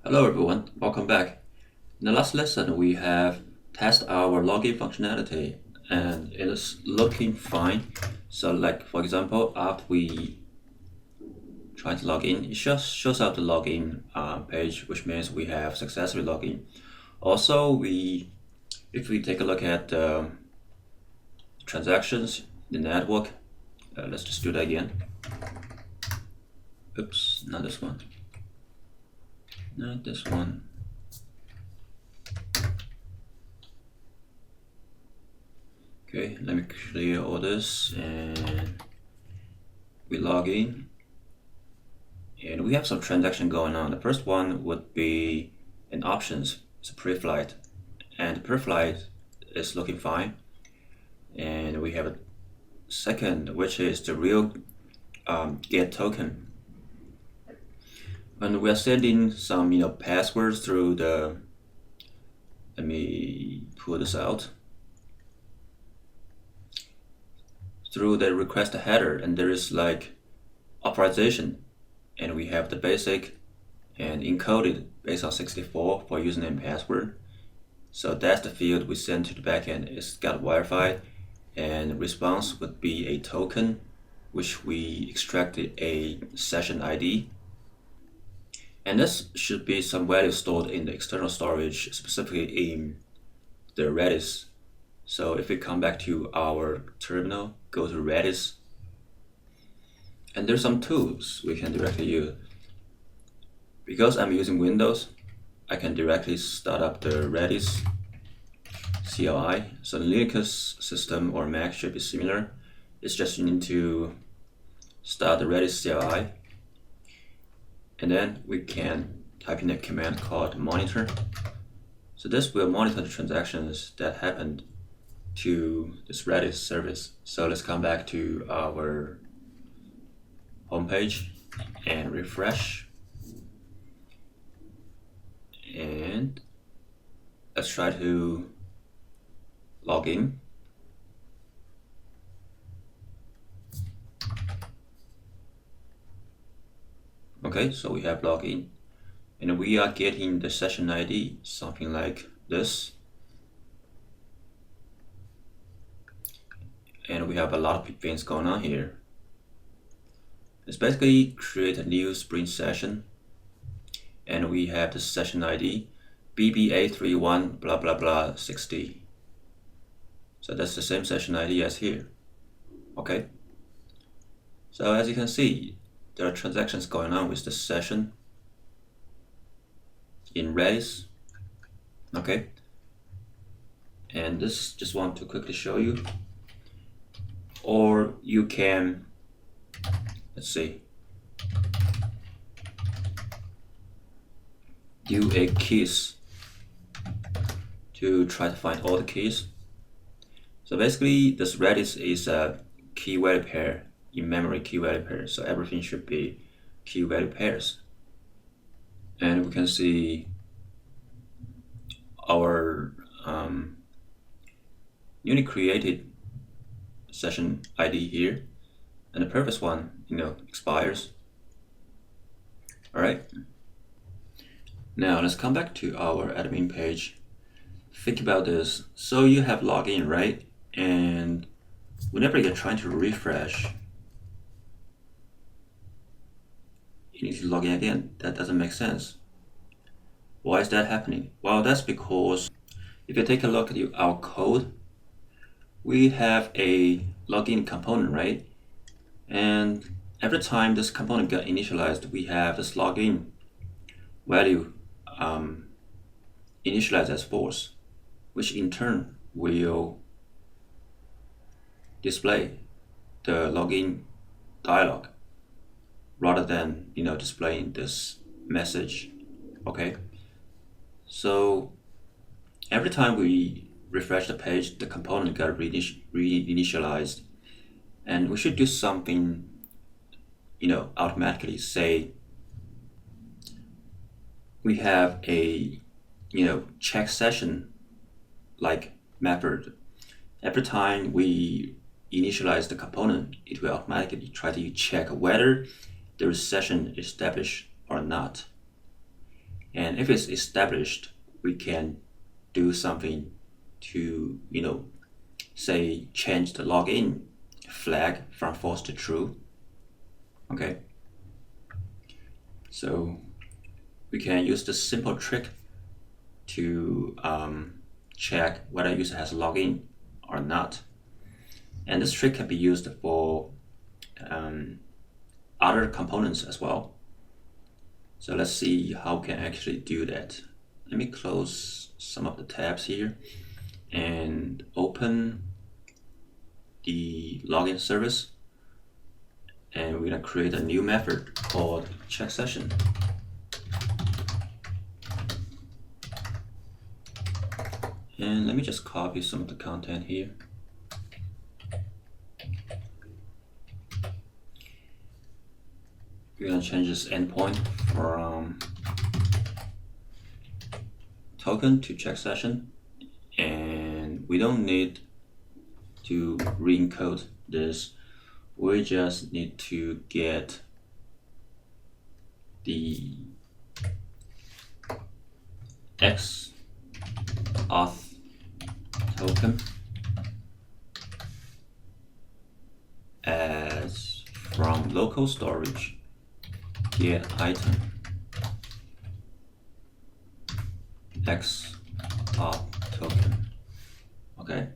Hello everyone, welcome back. In the last lesson, we have tested our login functionality and it is looking fine. So like for example, after we try to log in, it just shows up the login page, which means we have successfully logged in. Also, if we take a look at transactions, the network, let's just do that again. Oops, not this one. Not this one. Okay, let me clear all this and we log in. And we have some transaction going on. The first one would be in options. It's a pre-flight. And the pre-flight is looking fine. And we have a second, which is the real get token. And we are sending some passwords through the, let me pull this out, through the request header, and there is like authorization, and we have the basic and encoded based on 64 for username and password. So that's the field we send to the backend. It's got verified, and response would be a token, which we extracted a session ID. And this should be some value stored in the external storage, specifically in the Redis. So if we come back to our terminal, go to Redis, and there's some tools we can directly use. Because I'm using Windows, I can directly start up the Redis CLI. So the Linux system or Mac should be similar. It's just you need to start the Redis CLI, and then we can type in a command called monitor. So this will monitor the transactions that happened to this Redis service. So let's come back to our homepage and refresh. And let's try to log in. Okay, so we have login, and we are getting the session ID, something like this. And we have a lot of things going on here. Let's basically create a new sprint session, and we have the session ID BBA31 blah blah blah 60. So that's the same session ID as here. Okay. So as you can see, there are transactions going on with the session in Redis. Okay. And this just want to quickly show you. Or you can, let's see, do a keys to try to find all the keys. So basically, this Redis is a key value pair, in memory key value pair. So everything should be key value pairs. And we can see our newly created session ID here, and the previous one, expires. All right. Now let's come back to our admin page. Think about this. So you have login, right? And whenever you're trying to refresh, you need to log in again. That doesn't make sense. Why is that happening? Well, that's because if you take a look at our code, we have a login component, right? And every time this component got initialized, we have this login value initialized as false, which in turn will display the login dialog rather than displaying this message. Okay, so every time we refresh the page, the component got reinitialized, and we should do something automatically. Say we have a check session like method. Every time we initialize the component, it will automatically try to check whether there is session established or not. And if it's established, we can do something to, say change the login flag from false to true. Okay. So we can use this simple trick to check whether a user has login or not. And this trick can be used for other components as well. So let's see how we can actually do that. Let me close some of the tabs here and open the login service. And we're gonna create a new method called check session. And let me just copy some of the content here. We're gonna change this endpoint from token to check session, and we don't need to re-encode this. We just need to get the X auth token as from local storage get item X auth token. Okay.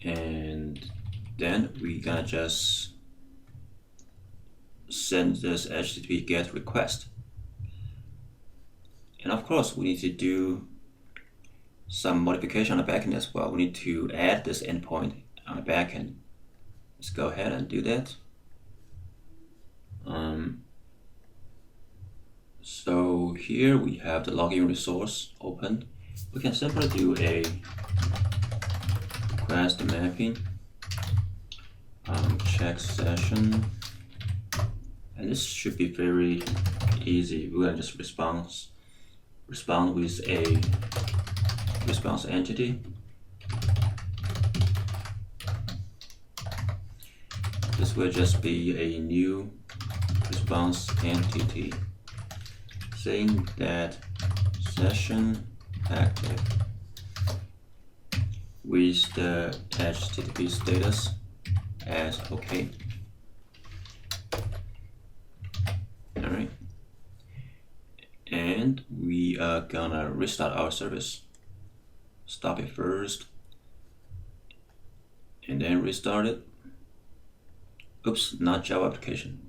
And then we gonna just send this HTTP GET request. And of course, we need to do some modification on the backend as well. We need to add this endpoint on the backend. Let's go ahead and do that. So here we have the login resource open. We can simply do a request mapping check session, and this should be very easy. We're gonna just respond with a response entity. This will just be a new response entity saying that session active with the HTTP status as OK. Alright. And we are gonna restart our service. Stop it first and then restart it. Oops, not Java application.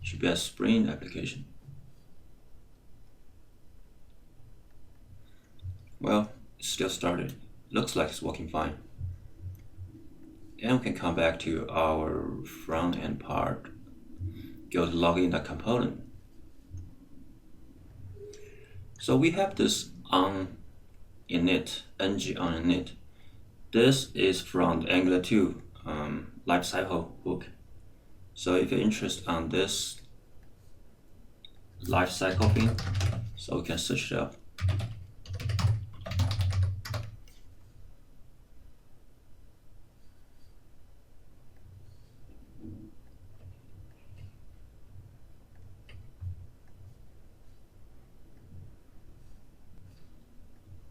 Should be a Spring application. Well, it still started. Looks like it's working fine. And we can come back to our front end part. Go to login the component. So we have this on init, ng on init. This is from the Angular 2 lifecycle hook. So if you're interested on this lifecycle thing, so we can search it up.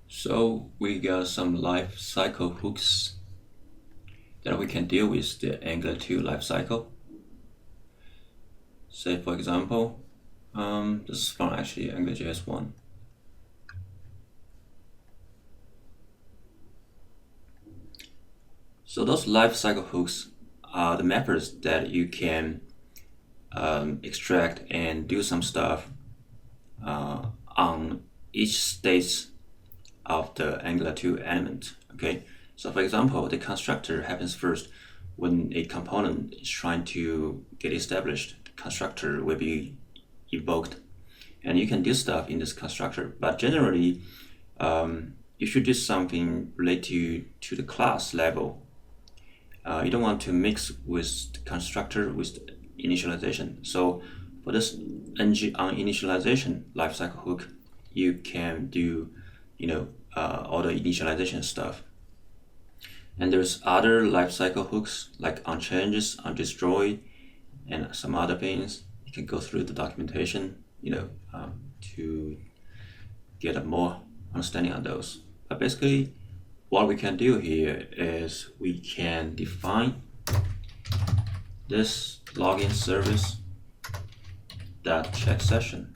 So we got some lifecycle hooks that we can deal with the Angular 2 lifecycle. Say for example, this is from actually AngularJS 1. So those lifecycle hooks are the methods that you can extract and do some stuff on each stage of the Angular 2 element. Okay, so for example, the constructor happens first when a component is trying to get established. The constructor will be invoked, and you can do stuff in this constructor. But generally, you should do something related to the class level. You don't want to mix with the constructor with the initialization. So for this ng on initialization lifecycle hook, you can do all the initialization stuff. And there's other lifecycle hooks like on changes, on destroy, and some other things. you can go through the documentation, to get a more understanding on those. But basically, what we can do here is we can define this login service dot check session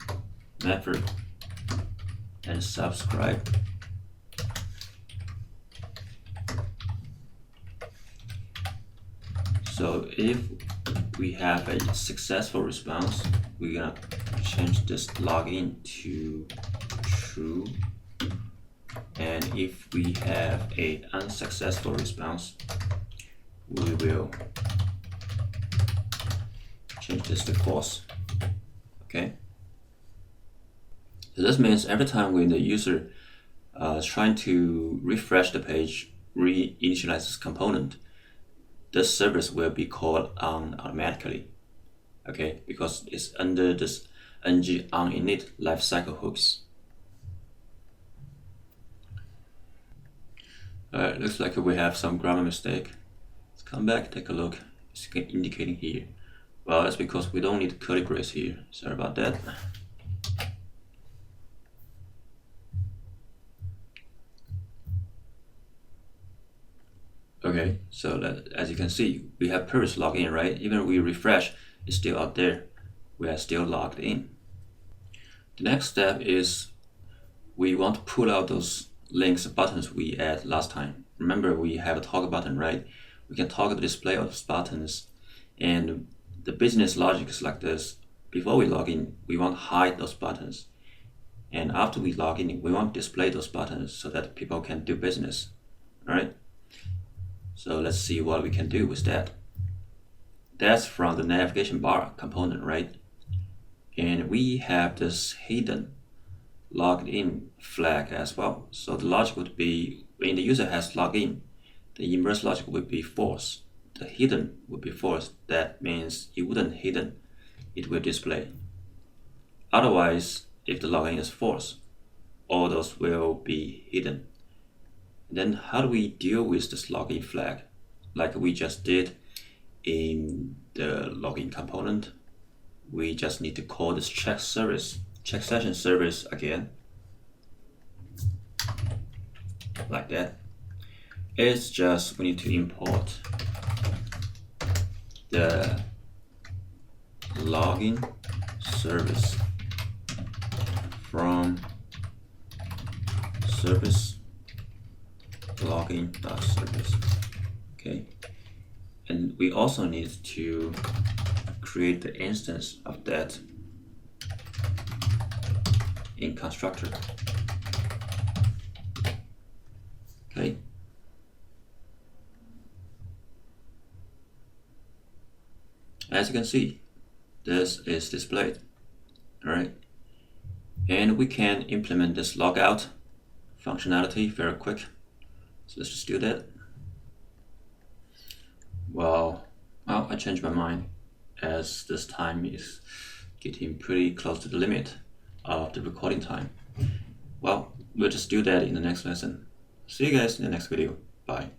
method and subscribe. So if we have a successful response, we're gonna change this login to true. And if we have a unsuccessful response, we will change this to false. Okay. So this means every time when the user is trying to refresh the page, reinitialize this component, this service will be called on automatically. Okay, because it's under this ng on init lifecycle hooks. Alright, looks like we have some grammar mistake. Let's come back, take a look. It's indicating here. Well, that's because we don't need curly brace here. Sorry about that. Okay, so that, as you can see, we have previous login, right? Even if we refresh, it's still out there. We are still logged in. The next step is we want to pull out those links buttons we add last time. Remember, we have a toggle button, right? We can toggle the display of those buttons, and the business logic is like this. Before we log in, we want to hide those buttons. And after we log in, we want to display those buttons so that people can do business, right? So let's see what we can do with that. That's from the navigation bar component, right? And we have this hidden logged in flag as well. So the logic would be when the user has logged in, the inverse logic would be false. The hidden would be false. That means it wouldn't hidden, it will display. Otherwise, if the login is false, all those will be hidden. Then how do we deal with this login flag? Like we just did in the login component, we just need to call this check session service again, like that. It's just we need to import the login service from service login.service. Okay, and we also need to create the instance of that in constructor. Okay. As you can see, this is displayed. Alright. And we can implement this logout functionality very quick. So let's just do that. Well, I changed my mind as this time is getting pretty close to the limit of the recording time. Well, we'll just do that in the next lesson. See you guys in the next video. Bye.